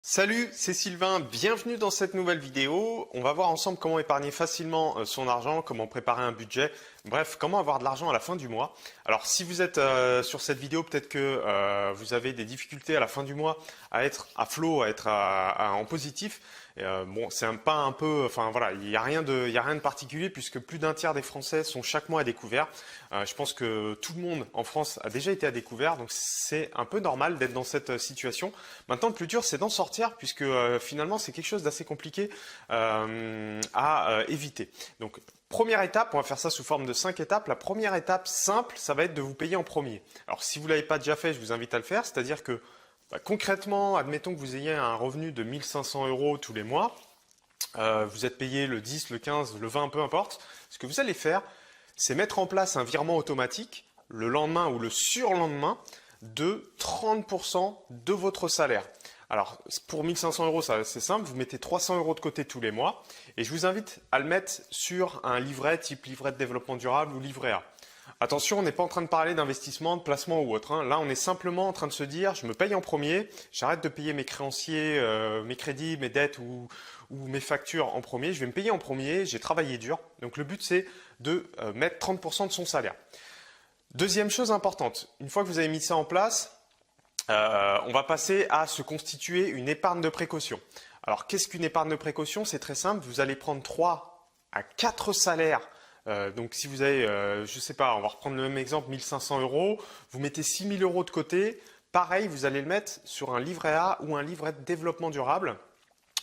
Salut, c'est Sylvain, bienvenue dans cette nouvelle vidéo. On va voir ensemble comment épargner facilement son argent, comment préparer un budget, bref, comment avoir de l'argent à la fin du mois. Alors si vous êtes sur cette vidéo, peut-être que vous avez des difficultés à la fin du mois à être à flot, à être en positif. Bon, c'est pas un peu, enfin voilà, il n'y a rien de particulier puisque plus d'un tiers des Français sont chaque mois à découvert. Je pense que tout le monde en France a déjà été à découvert, donc c'est un peu normal d'être dans cette situation. Maintenant, le plus dur, c'est d'en sortir puisque finalement, c'est quelque chose d'assez compliqué à éviter. Donc, première étape, on va faire ça sous forme de 5 étapes. La première étape simple, ça va être de vous payer en premier. Alors, si vous ne l'avez pas déjà fait, je vous invite à le faire, c'est-à-dire que concrètement, admettons que vous ayez un revenu de 1500 euros tous les mois, vous êtes payé le 10, le 15, le 20, peu importe. Ce que vous allez faire, c'est mettre en place un virement automatique le lendemain ou le surlendemain de 30% de votre salaire. Alors, pour 1500 euros, c'est simple, vous mettez 300 euros de côté tous les mois et je vous invite à le mettre sur un livret type livret de développement durable ou livret A. Attention, on n'est pas en train de parler d'investissement, de placement ou autre. Là, on est simplement en train de se dire, je me paye en premier, j'arrête de payer mes créanciers, mes crédits, mes dettes ou mes factures en premier. Je vais me payer en premier, j'ai travaillé dur. Donc, le but, c'est de mettre 30% de son salaire. Deuxième chose importante, une fois que vous avez mis ça en place, on va passer à se constituer une épargne de précaution. Alors, qu'est-ce qu'une épargne de précaution? C'est très simple, vous allez prendre 3 à 4 salaires. Donc, si vous avez, je ne sais pas, on va reprendre le même exemple, 1500 euros, vous mettez 6000 euros de côté. Pareil, vous allez le mettre sur un livret A ou un livret de développement durable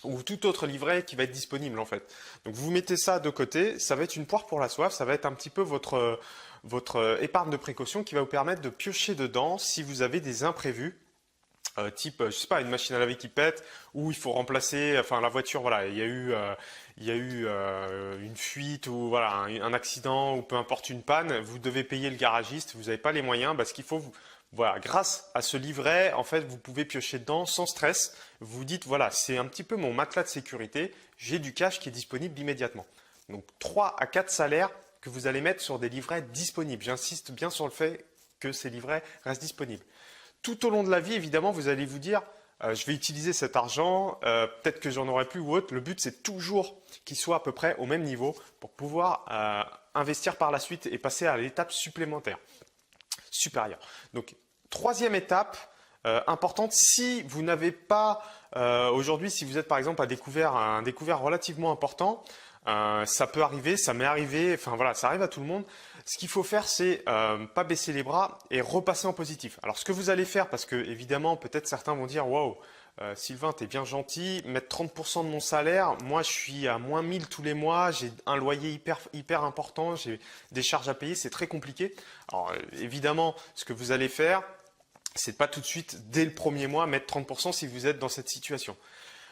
ou tout autre livret qui va être disponible en fait. Donc, vous mettez ça de côté, ça va être une poire pour la soif, ça va être un petit peu votre épargne de précaution qui va vous permettre de piocher dedans si vous avez des imprévus. Type, je sais pas, une machine à laver qui pète, ou il faut remplacer, enfin la voiture, voilà, il y a eu une fuite ou voilà un accident ou peu importe une panne, vous devez payer le garagiste, vous n'avez pas les moyens, ce qu'il faut, voilà, grâce à ce livret, en fait, vous pouvez piocher dedans sans stress. Vous vous dites, voilà, c'est un petit peu mon matelas de sécurité, j'ai du cash qui est disponible immédiatement. Donc 3 à 4 salaires que vous allez mettre sur des livrets disponibles. J'insiste bien sur le fait que ces livrets restent disponibles. Tout au long de la vie, évidemment, vous allez vous dire, je vais utiliser cet argent, peut-être que j'en aurai plus ou autre. Le but, c'est toujours qu'il soit à peu près au même niveau pour pouvoir investir par la suite et passer à l'étape supplémentaire, supérieure. Donc, troisième étape importante, si vous n'avez pas, aujourd'hui, si vous êtes par exemple à un découvert relativement important, ça peut arriver, ça m'est arrivé, enfin voilà, ça arrive à tout le monde. Ce qu'il faut faire, c'est pas baisser les bras et repasser en positif. Alors, ce que vous allez faire, parce que évidemment, peut-être certains vont dire, waouh, Sylvain, t'es bien gentil, mettre 30% de mon salaire, moi je suis à moins 1000 tous les mois, j'ai un loyer hyper important, j'ai des charges à payer, c'est très compliqué. Alors, évidemment, ce que vous allez faire, c'est pas tout de suite, dès le premier mois, mettre 30% si vous êtes dans cette situation.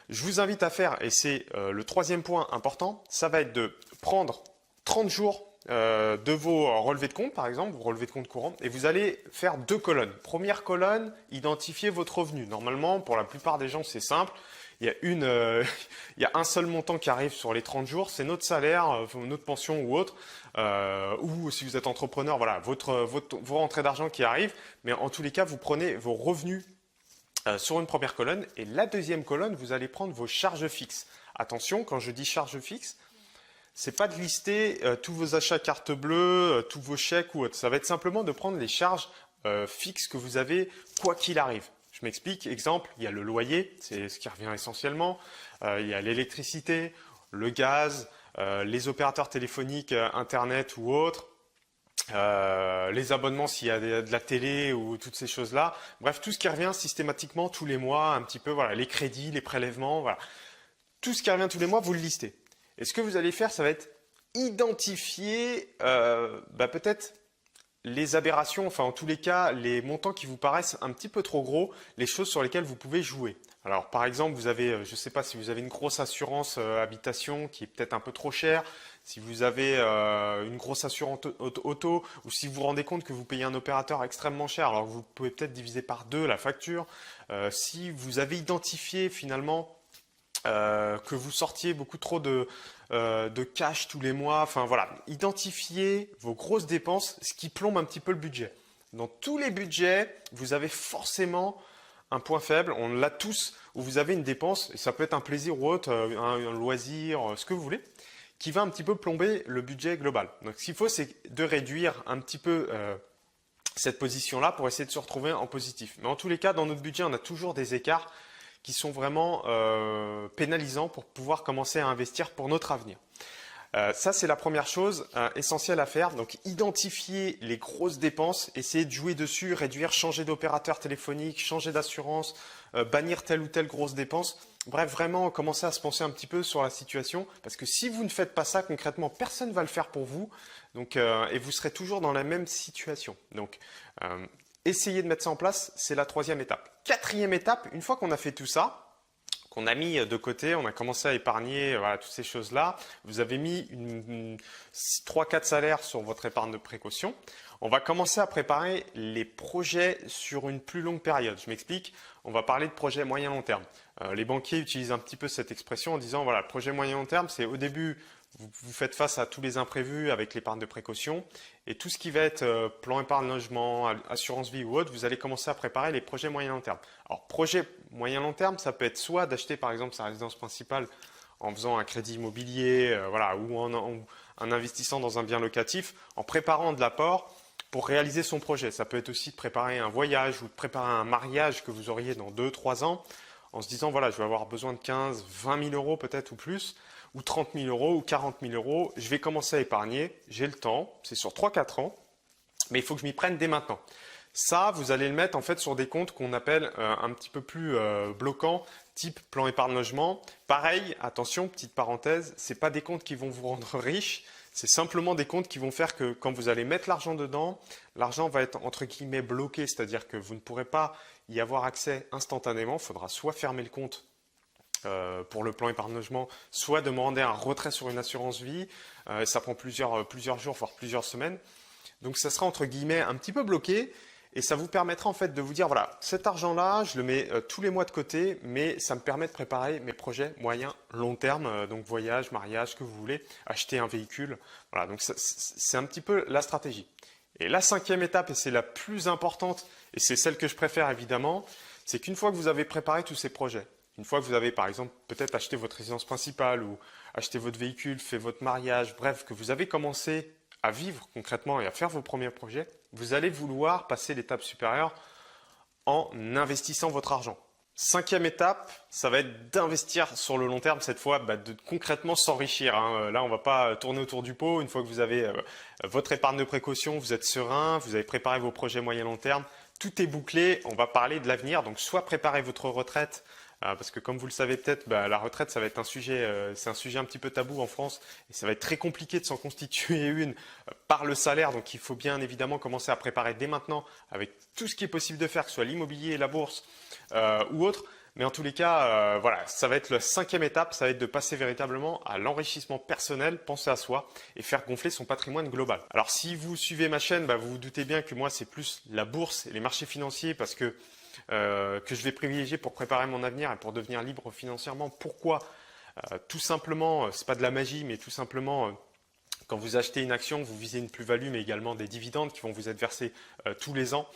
Je vous invite à faire, et c'est le troisième point important, ça va être de prendre 30 jours de vos relevés de compte, par exemple, vos relevés de compte courants, et vous allez faire 2 colonnes. Première colonne, identifier votre revenu. Normalement, pour la plupart des gens, c'est simple. Il y a un seul montant qui arrive sur les 30 jours, c'est notre salaire, notre pension ou autre, ou si vous êtes entrepreneur, voilà, vos rentrées d'argent qui arrivent. Mais en tous les cas, vous prenez vos revenus sur une première colonne et la deuxième colonne, vous allez prendre vos charges fixes. Attention, quand je dis charges fixes, c'est pas de lister tous vos achats carte bleue, tous vos chèques ou autre. Ça va être simplement de prendre les charges fixes que vous avez quoi qu'il arrive. Je m'explique. Exemple, il y a le loyer, c'est ce qui revient essentiellement. Il y a l'électricité, le gaz, les opérateurs téléphoniques, Internet ou autres. Les abonnements s'il y a de la télé ou toutes ces choses-là. Bref, tout ce qui revient systématiquement tous les mois, un petit peu, voilà, les crédits, les prélèvements, voilà. Tout ce qui revient tous les mois, vous le listez. Et ce que vous allez faire, ça va être identifier peut-être les aberrations, enfin en tous les cas, les montants qui vous paraissent un petit peu trop gros, les choses sur lesquelles vous pouvez jouer. Alors par exemple, vous avez, je ne sais pas si vous avez une grosse assurance habitation qui est peut-être un peu trop chère, si vous avez une grosse assurance auto ou si vous vous rendez compte que vous payez un opérateur extrêmement cher, alors vous pouvez peut-être diviser par 2 la facture. Si vous avez identifié finalement que vous sortiez beaucoup trop de cash tous les mois, enfin voilà, identifiez vos grosses dépenses, ce qui plombe un petit peu le budget. Dans tous les budgets, vous avez forcément un point faible, on l'a tous, où vous avez une dépense, et ça peut être un plaisir ou autre, un loisir, ce que vous voulez, qui va un petit peu plomber le budget global. Donc ce qu'il faut, c'est de réduire un petit peu cette position-là pour essayer de se retrouver en positif. Mais en tous les cas, dans notre budget, on a toujours des écarts qui sont vraiment pénalisants pour pouvoir commencer à investir pour notre avenir. Ça, c'est la première chose essentielle à faire. Donc, identifier les grosses dépenses, essayer de jouer dessus, réduire, changer d'opérateur téléphonique, changer d'assurance, bannir telle ou telle grosse dépense. Bref, vraiment commencer à se penser un petit peu sur la situation. Parce que si vous ne faites pas ça, concrètement, personne ne va le faire pour vous. Donc, et vous serez toujours dans la même situation. Donc, essayez de mettre ça en place, c'est la troisième étape. Quatrième étape, une fois qu'on a fait tout ça, qu'on a mis de côté, on a commencé à épargner voilà, toutes ces choses-là. Vous avez mis 3-4 salaires sur votre épargne de précaution. On va commencer à préparer les projets sur une plus longue période. Je m'explique, on va parler de projets moyen-long terme. Les banquiers utilisent un petit peu cette expression en disant voilà, projet moyen-long terme, c'est au début, vous faites face à tous les imprévus avec l'épargne de précaution et tout ce qui va être plan épargne logement, assurance vie ou autre, vous allez commencer à préparer les projets moyen-long terme. Alors, projet moyen-long terme, ça peut être soit d'acheter par exemple sa résidence principale en faisant un crédit immobilier voilà, ou en investissant dans un bien locatif, en préparant de l'apport pour réaliser son projet. Ça peut être aussi de préparer un voyage ou de préparer un mariage que vous auriez dans 2-3 ans en se disant voilà, je vais avoir besoin de 15-20 000 euros peut-être ou plus, ou 30 000 euros ou 40 000 euros. Je vais commencer à épargner, j'ai le temps, c'est sur 3-4 ans, mais il faut que je m'y prenne dès maintenant. Ça, vous allez le mettre en fait sur des comptes qu'on appelle un petit peu plus bloquants, type plan épargne logement. Pareil, attention, petite parenthèse, ce n'est pas des comptes qui vont vous rendre riche, c'est simplement des comptes qui vont faire que quand vous allez mettre l'argent dedans, l'argent va être entre guillemets bloqué, c'est-à-dire que vous ne pourrez pas y avoir accès instantanément. Il faudra soit fermer le compte pour le plan épargne logement, soit demander un retrait sur une assurance vie. Ça prend plusieurs jours, voire plusieurs semaines. Donc ça sera entre guillemets un petit peu bloqué. Et ça vous permettra en fait de vous dire, voilà, cet argent-là, je le mets tous les mois de côté, mais ça me permet de préparer mes projets moyen, long terme, donc voyage, mariage, ce que vous voulez, acheter un véhicule. Voilà, donc c'est un petit peu la stratégie. Et la cinquième étape, et c'est la plus importante, et c'est celle que je préfère évidemment, c'est qu'une fois que vous avez préparé tous ces projets, une fois que vous avez par exemple peut-être acheté votre résidence principale ou acheté votre véhicule, fait votre mariage, bref, que vous avez commencé à vivre concrètement et à faire vos premiers projets, vous allez vouloir passer l'étape supérieure en investissant votre argent. Cinquième étape, ça va être d'investir sur le long terme, cette fois de concrètement s'enrichir. Là, on ne va pas tourner autour du pot. Une fois que vous avez votre épargne de précaution, vous êtes serein, vous avez préparé vos projets moyen-long terme, tout est bouclé, on va parler de l'avenir. Donc, soit préparer votre retraite, parce que comme vous le savez peut-être, la retraite, ça va être un sujet, c'est un sujet un petit peu tabou en France et ça va être très compliqué de s'en constituer une par le salaire. Donc, il faut bien évidemment commencer à préparer dès maintenant avec tout ce qui est possible de faire, que ce soit l'immobilier, la bourse ou autre. Mais en tous les cas, voilà, ça va être la cinquième étape, ça va être de passer véritablement à l'enrichissement personnel, penser à soi et faire gonfler son patrimoine global. Alors, si vous suivez ma chaîne, vous vous doutez bien que moi, c'est plus la bourse et les marchés financiers parce que je vais privilégier pour préparer mon avenir et pour devenir libre financièrement. Pourquoi tout simplement, c'est pas de la magie, mais tout simplement, quand vous achetez une action, vous visez une plus-value, mais également des dividendes qui vont vous être versés tous les ans.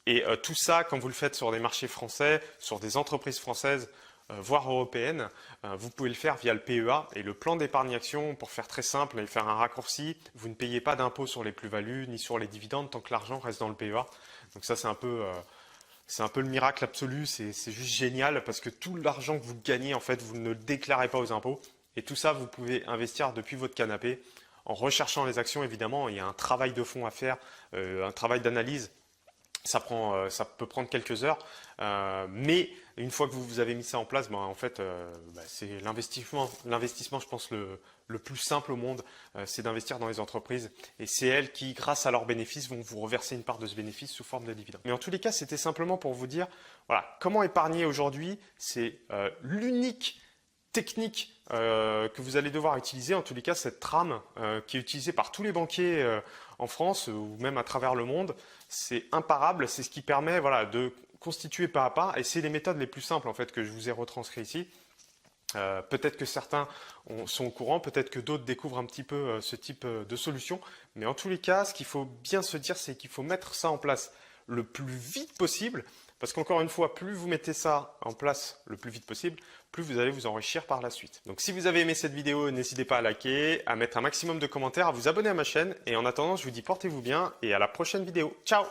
Et tout ça, quand vous le faites sur des marchés français, sur des entreprises françaises, voire européennes, vous pouvez le faire via le PEA et le plan d'épargne action. Pour faire très simple et faire un raccourci, vous ne payez pas d'impôt sur les plus-values ni sur les dividendes tant que l'argent reste dans le PEA. Donc ça, c'est un peu le miracle absolu, c'est juste génial parce que tout l'argent que vous gagnez, en fait, vous ne le déclarez pas aux impôts. Et tout ça, vous pouvez investir depuis votre canapé en recherchant les actions, évidemment. Il y a un travail de fond à faire, un travail d'analyse. Ça peut prendre quelques heures, mais une fois que vous avez mis ça en place, en fait, c'est l'investissement, je pense, le plus simple au monde, c'est d'investir dans les entreprises. Et c'est elles qui, grâce à leurs bénéfices, vont vous reverser une part de ce bénéfice sous forme de dividendes. Mais en tous les cas, c'était simplement pour vous dire, voilà, comment épargner aujourd'hui, c'est l'unique technique que vous allez devoir utiliser, en tous les cas cette trame qui est utilisée par tous les banquiers en France ou même à travers le monde, c'est imparable, c'est ce qui permet de constituer pas à pas, et c'est les méthodes les plus simples en fait que je vous ai retranscrites ici. Peut-être que certains sont au courant, peut-être que d'autres découvrent un petit peu ce type de solution, mais en tous les cas, ce qu'il faut bien se dire, c'est qu'il faut mettre ça en place le plus vite possible, Parce qu'encore une fois, plus vous mettez ça en place le plus vite possible, plus vous allez vous enrichir par la suite. Donc si vous avez aimé cette vidéo, n'hésitez pas à liker, à mettre un maximum de commentaires, à vous abonner à ma chaîne. Et en attendant, je vous dis portez-vous bien et à la prochaine vidéo. Ciao!